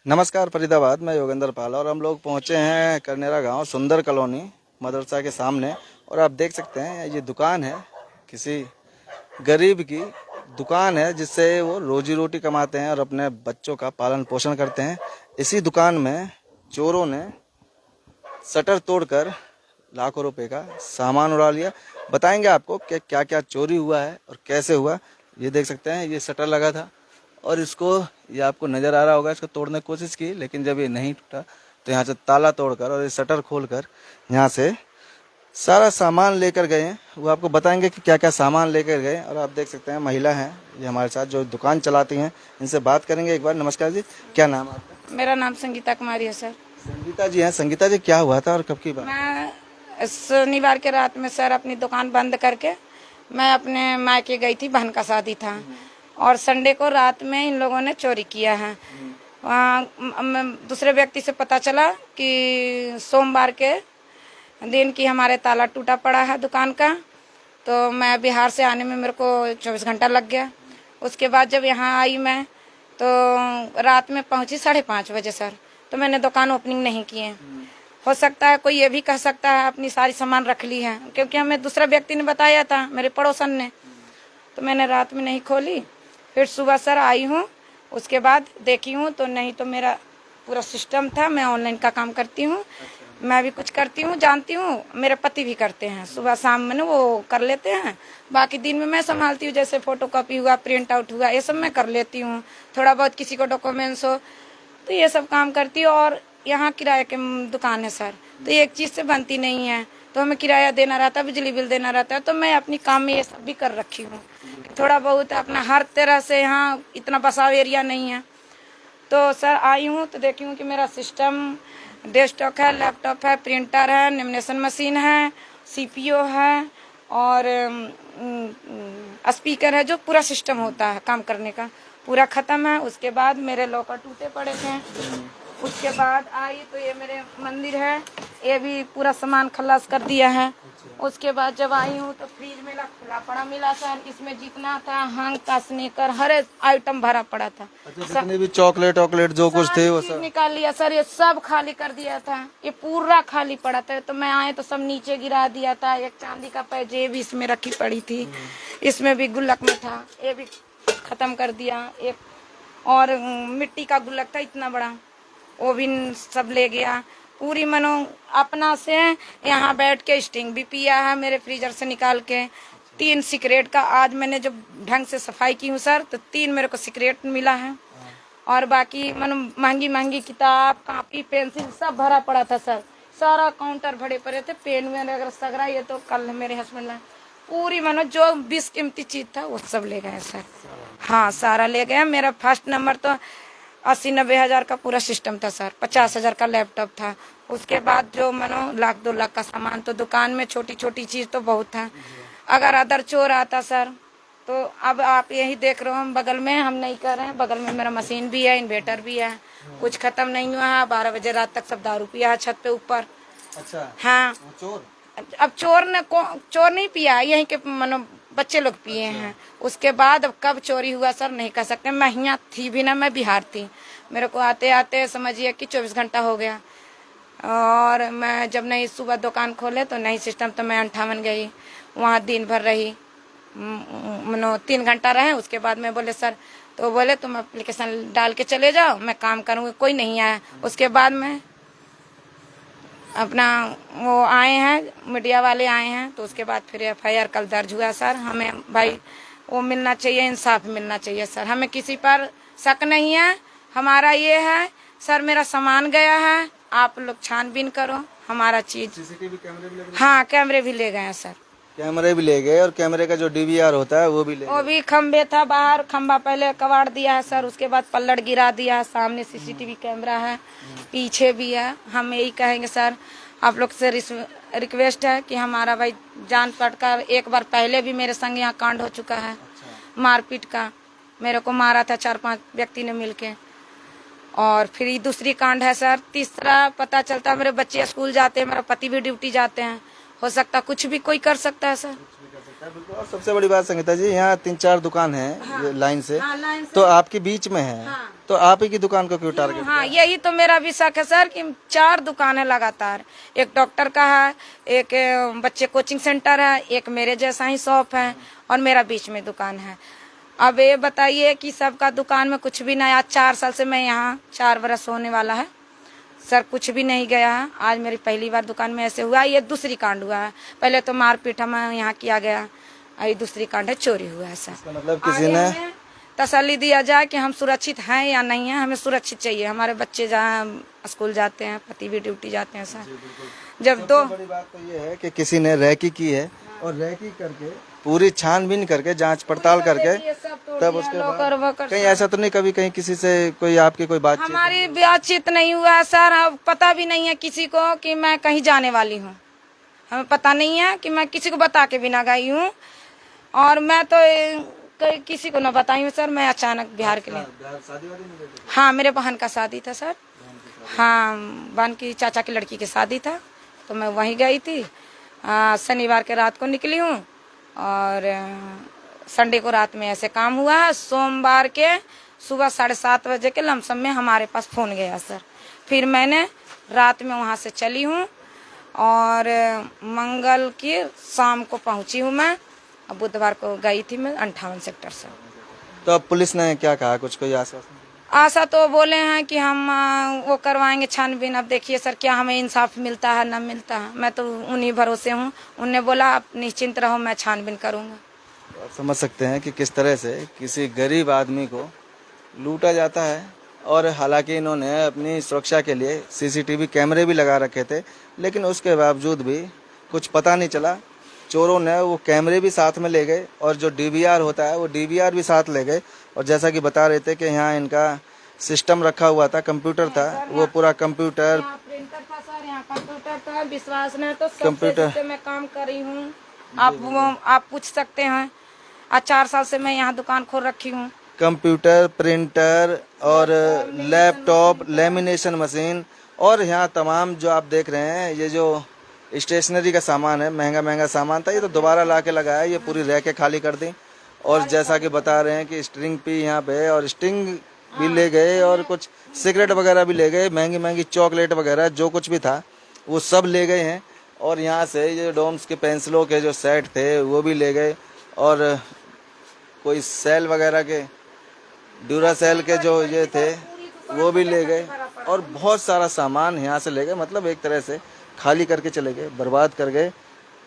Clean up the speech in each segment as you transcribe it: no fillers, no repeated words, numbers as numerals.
नमस्कार फरीदाबाद में योगेंद्र पाल और हम लोग पहुंचे हैं करनेरा गांव सुंदर कॉलोनी मदरसा के सामने। और आप देख सकते हैं ये दुकान है, किसी गरीब की दुकान है जिससे वो रोजी रोटी कमाते हैं और अपने बच्चों का पालन पोषण करते हैं। इसी दुकान में चोरों ने शटर तोड़कर लाखों रुपए का सामान उड़ा लिया। बताएंगे आपको कि क्या क्या चोरी हुआ है और कैसे हुआ। ये देख सकते हैं ये शटर लगा था और इसको, ये आपको नजर आ रहा होगा, इसको तोड़ने की कोशिश की, लेकिन जब ये नहीं टूटा तो यहाँ से ताला तोड़कर और ये शटर खोलकर यहाँ से सारा सामान लेकर गए हैं। वो आपको बताएंगे कि क्या क्या सामान लेकर गए। और आप देख सकते हैं महिला हैं ये हमारे साथ जो दुकान चलाती हैं, इनसे बात करेंगे एक बार। नमस्कार जी, क्या नाम है आपका? मेरा नाम संगीता कुमारी है सर। संगीता जी हैं। संगीता जी, क्या हुआ था और कब की बात? मैं शनिवार के रात में सर अपनी दुकान बंद करके मैं अपने मायके गई थी, बहन का शादी था और संडे को रात में इन लोगों ने चोरी किया है। दूसरे व्यक्ति से पता चला कि सोमवार के दिन की हमारे ताला टूटा पड़ा है दुकान का, तो मैं बिहार से आने में मेरे को 24 घंटा लग गया। उसके बाद जब यहाँ आई मैं तो रात में पहुंची 5:30 बजे सर, तो मैंने दुकान ओपनिंग नहीं किए। हो सकता है कोई ये भी कह सकता है अपनी सारी सामान रख ली है, क्योंकि हमें दूसरा व्यक्ति ने बताया था, मेरे पड़ोसन ने। तो मैंने रात में नहीं खोली, फिर सुबह सर आई हूँ, उसके बाद देखी हूँ तो नहीं, तो मेरा पूरा सिस्टम था। मैं ऑनलाइन का काम करती हूँ, मैं भी कुछ करती हूँ, जानती हूँ, मेरे पति भी करते हैं। सुबह शाम में वो कर लेते हैं, बाकी दिन में मैं संभालती हूँ। जैसे फोटो कॉपी हुआ, प्रिंट आउट हुआ, ये सब मैं कर लेती हूँ। थोड़ा बहुत किसी को डॉक्यूमेंट्स हो तो ये सब काम करती हूँ। और यहाँ किराए की दुकान है सर, तो एक चीज़ से बनती नहीं है, तो हमें किराया देना रहता है, बिजली बिल देना रहता है, तो मैं अपनी काम में ये सब भी कर रखी हूँ। थोड़ा बहुत अपना हर तरह से, यहाँ इतना बसाव एरिया नहीं है। तो सर आई हूँ तो देखी हूँ कि मेरा सिस्टम डेस्कटॉप है, लैपटॉप है, प्रिंटर है, लेमिनेशन मशीन है, सीपीयू है और स्पीकर है, जो पूरा सिस्टम होता है काम करने का, पूरा खत्म है। उसके बाद मेरे लॉकर टूटे पड़े थे। उसके बाद आई तो ये मेरे मंदिर है, ये भी पूरा सामान खलास कर दिया है। उसके बाद जब आई हूँ तो फ्रिज में खुला पड़ा मिला सर, इसमें जितना था हंग का स्नीकर हर एक आइटम भरा पड़ा था। जितने भी चॉकलेट जो कुछ थे वो सब निकाल लिया सर, ये सब खाली कर दिया था, ये पूरा खाली पड़ा था। तो मैं आए तो सब नीचे गिरा दिया था। एक चांदी का पैजेब भी इसमें रखी पड़ी थी, इसमें भी गुल्लक में था, ये भी खत्म कर दिया। एक और मिट्टी का गुल्लक था इतना बड़ा, वो भी सब ले गया। पूरी मनो अपना से यहाँ बैठ के स्टिंग भी पिया है मेरे फ्रीजर से निकाल के। 3 सिगरेट का आज मैंने जब ढंग से सफाई की हूँ सर, तो 3 मेरे को सिगरेट मिला है। और बाकी मनो महंगी महंगी किताब, कॉपी, पेंसिल सब भरा पड़ा था सर। सारा काउंटर भरे पड़े थे, पेन में अगर सगरा, ये तो कल मेरे हस्बैंड ने पूरी मनो जो 20 कीमती चीज था वो सब ले गए सर। हाँ, सारा ले गए। मेरा फर्स्ट नंबर तो 80-90 हजार का पूरा सिस्टम था सर, 50 हजार का लैपटॉप था। उसके बाद जो मनो 1-2 लाख का सामान, तो दुकान में छोटी छोटी चीज तो बहुत था। अगर अदर चोर आता सर, तो अब आप यही देख रहे हो, हम बगल में हम नहीं कर रहे हैं, बगल में मेरा मशीन भी है, इन्वर्टर भी है, कुछ खत्म नहीं हुआ है। 12 बजे रात तक सब दारू पिया है छत पे ऊपर। अच्छा, हाँ, चोर अब चोर नहीं पिया, यहीं के मनो बच्चे लोग पिए हैं। उसके बाद अब कब चोरी हुआ सर नहीं कह सकते। मैं यहाँ थी भी ना, मैं बिहार थी। मेरे को आते आते समझिए कि 24 घंटा हो गया। और मैं जब नहीं सुबह दुकान खोले तो नहीं सिस्टम, तो मैं 58 गई, वहाँ दिन भर रही, मनो 3 घंटा रहे। उसके बाद मैं बोले सर, तो बोले तुम एप्लीकेशन डाल के चले जाओ, मैं काम करूँगी। कोई नहीं आया। उसके बाद मैं अपना वो आए हैं, मीडिया वाले आए हैं, तो उसके बाद फिर FIR कल दर्ज हुआ सर। हमें भाई वो मिलना चाहिए, इंसाफ मिलना चाहिए सर। हमें किसी पर शक नहीं है। हमारा ये है सर, मेरा सामान गया है, आप लोग छानबीन करो हमारा चीज। सीसीटीवी कैमरे भी ले गए? हाँ, कैमरे भी ले गए हैं सर। कैमरे भी ले गए और कैमरे का जो DVR होता है वो भी ले गए। वो भी खम्बे था बाहर, खम्बा पहले कबाड़ दिया है सर, उसके बाद पल्लड़ गिरा दिया है। सामने CCTV कैमरा है, पीछे भी है। हम यही कहेंगे सर, आप लोग से रिक्वेस्ट है कि हमारा भाई जान पड़कर, एक बार पहले भी मेरे संग यहाँ कांड हो चुका है मारपीट का। मेरे को मारा था 4-5 व्यक्ति ने मिलके। और फिर ये दूसरी कांड है सर। तीसरा पता चलता मेरे बच्चे स्कूल जाते हैं, मेरा पति भी ड्यूटी जाते हैं, हो सकता कुछ भी कोई कर सकता है सर। बिल्कुल। और सबसे बड़ी बात संगीता जी, यहाँ 3-4 दुकान है ये लाइन से, लाइन से। तो आपकी बीच में है, तो आप ही की दुकान को क्यों टारगेट? हाँ, यही तो मेरा भी शक है सर कि 4 दुकान है लगातार, एक डॉक्टर का है, एक बच्चे कोचिंग सेंटर है, एक मेरे जैसा ही शॉप है और मेरा बीच में दुकान है। अब ये बताइए कि सबका दुकान में कुछ भी नहीं। आज 4 साल से मैं यहाँ, 4 बरस होने वाला है सर, कुछ भी नहीं गया है। आज मेरी पहली बार दुकान में ऐसे हुआ। ये दूसरी कांड हुआ है, पहले तो मारपीट हमें यहाँ किया गया, ये दूसरी कांड है, चोरी हुआ है सर। मतलब किसी ने तसल्ली दिया जाए कि हम सुरक्षित हैं या नहीं है, हमें सुरक्षित चाहिए। हमारे बच्चे जहाँ स्कूल जाते हैं, पति भी ड्यूटी जाते हैं सर। जब दो बड़ी बात तो ये है कि किसी ने रैकी की है और रैकी करके पूरी छानबीन करके जांच पड़ताल करके तब उसके बाद कहीं ऐसा तो नहीं कभी कहीं किसी से कोई आपकी कोई बातचीत? हमारी बातचीत नहीं हुआ है सर। अब पता भी नहीं है किसी को कि मैं कहीं जाने वाली हूँ, हमें पता नहीं है कि मैं किसी को बता के भी ना गई हूँ। और मैं तो किसी को ना बताई हूँ सर। मैं अचानक बिहार के लिए, हाँ मेरे बहन का शादी था सर। हाँ, बहन की चाचा की लड़की की शादी था, तो मैं वहीं गई थी। शनिवार के रात को निकली हूँ और संडे को रात में ऐसे काम हुआ है। सोमवार के सुबह 7:30 बजे के लमसम में हमारे पास फोन गया सर। फिर मैंने रात में वहाँ से चली हूँ और मंगल की शाम को पहुँची हूँ मैं। अब बुधवार को गई थी मैं 58 सेक्टर से। तो अब पुलिस ने क्या कहा, कुछ कोई आश्वासन? आशा तो बोले हैं कि हम वो करवाएंगे छानबीन। अब देखिए सर क्या हमें इंसाफ मिलता है न मिलता है। मैं तो उन्हीं भरोसे हूँ। उनने बोला आप निश्चिंत रहो, मैं छानबीन करूँगा। आप समझ सकते हैं कि किस तरह से किसी गरीब आदमी को लूटा जाता है। और हालांकि इन्होंने अपनी सुरक्षा के लिए सीसीटीवी कैमरे भी लगा रखे थे, लेकिन उसके बावजूद भी कुछ पता नहीं चला। चोरों ने वो कैमरे भी साथ में ले गए और जो डीवीआर होता है वो डीवीआर भी साथ ले गए। और जैसा कि बता रहे थे कि यहाँ इनका सिस्टम रखा हुआ था, कंप्यूटर था, वो पूरा कंप्यूटर, प्रिंटर था सर, यहाँ कंप्यूटर था। विश्वास नहीं तो कंप्यूटर से मैं काम कर रही हूँ। आप पूछ सकते हैं। आज 4 साल से मैं यहाँ दुकान खोल रखी हूँ। कंप्यूटर, प्रिंटर और लैपटॉप, लेमिनेशन मशीन और यहाँ तमाम जो आप देख रहे हैं ये जो स्टेशनरी का सामान है, महंगा महंगा सामान था, ये तो दोबारा ला के लगाया। ये पूरी रैकें खाली कर दी। और जैसा कि बता रहे हैं कि स्ट्रिंग भी यहाँ पे, और स्ट्रिंग भी ले गए और कुछ सिगरेट वगैरह भी ले गए, महंगी महंगी चॉकलेट वगैरह जो कुछ भी था वो सब ले गए हैं। और यहाँ से ये डोम्स के पेंसिलों के जो सेट थे वो भी ले गए और कोई सेल वगैरह के, ड्यूरासेल के जो ये थे वो भी ले गए और बहुत सारा सामान यहाँ से ले गए। मतलब एक तरह से खाली करके चले गए, बर्बाद कर गए।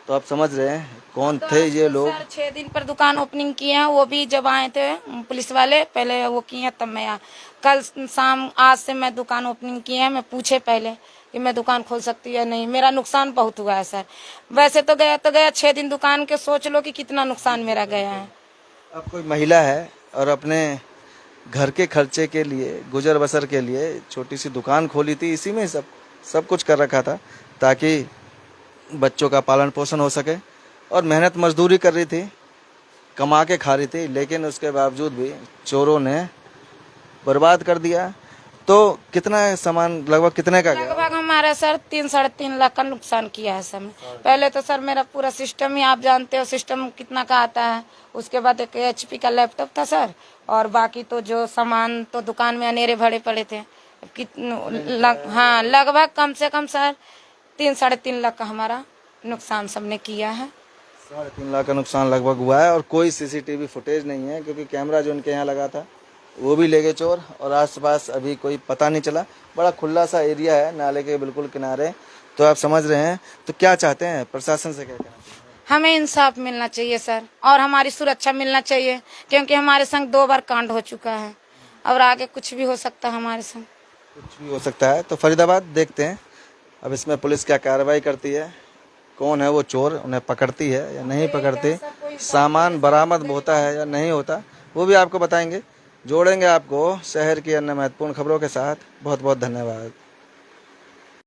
तो आप समझ रहे हैं कौन थे ये लोग। 6 दिन पर दुकान ओपनिंग किए हैं, वो भी जब आए थे पुलिस वाले, पहले वो किए तब मैं कल शाम, आज से मैं दुकान ओपनिंग किए हैं। मैं पूछे पहले कि मैं दुकान खोल सकती है नहीं। मेरा नुकसान बहुत हुआ है सर। वैसे तो गया 6 दिन दुकान के, सोच लो कि कितना नुकसान मेरा गया है। अब कोई महिला है और अपने घर के खर्चे के लिए, गुजर बसर के लिए छोटी सी दुकान खोली थी, इसी में सब कुछ कर रखा था ताकि बच्चों का पालन पोषण हो सके। और मेहनत मजदूरी कर रही थी, कमा के खा रही थी, लेकिन उसके बावजूद भी चोरों ने बर्बाद कर दिया। तो कितना सामान, लगभग कितने का गया? लगभग हमारा सर 3-3.5 लाख का नुकसान किया है सर। पहले तो सर मेरा पूरा सिस्टम ही आप जानते हो सिस्टम कितना का आता है। उसके बाद एक HP का लैपटॉप था सर, और बाकी तो जो सामान तो दुकान में अनेरे भरे पड़े थे। हाँ, लगभग कम से कम सर 3-3.5 लाख का हमारा नुकसान सबने किया है। 3.5 लाख का नुकसान लगभग हुआ है। और कोई सीसीटीवी फुटेज नहीं है, क्योंकि कैमरा जो उनके यहाँ लगा था वो भी ले गए चोर। और आसपास अभी कोई पता नहीं चला। बड़ा खुला सा एरिया है, नाले के बिल्कुल किनारे। तो आप समझ रहे हैं। तो क्या चाहते हैं, प्रशासन से क्या कहना चाहिए? हमें इंसाफ मिलना चाहिए सर, और हमारी सुरक्षा मिलना चाहिए, क्योंकि हमारे संग 2 बार कांड हो चुका है और आगे कुछ भी हो सकता है हमारे संग। कुछ भी हो सकता है। तो फरीदाबाद देखते हैं अब इसमें पुलिस क्या कार्रवाई करती है, कौन है वो चोर, उन्हें पकड़ती है या नहीं पकड़ती, सामान बरामद होता है या नहीं होता, वो भी आपको बताएंगे। जोड़ेंगे आपको शहर की अन्य महत्वपूर्ण खबरों के साथ। बहुत बहुत धन्यवाद।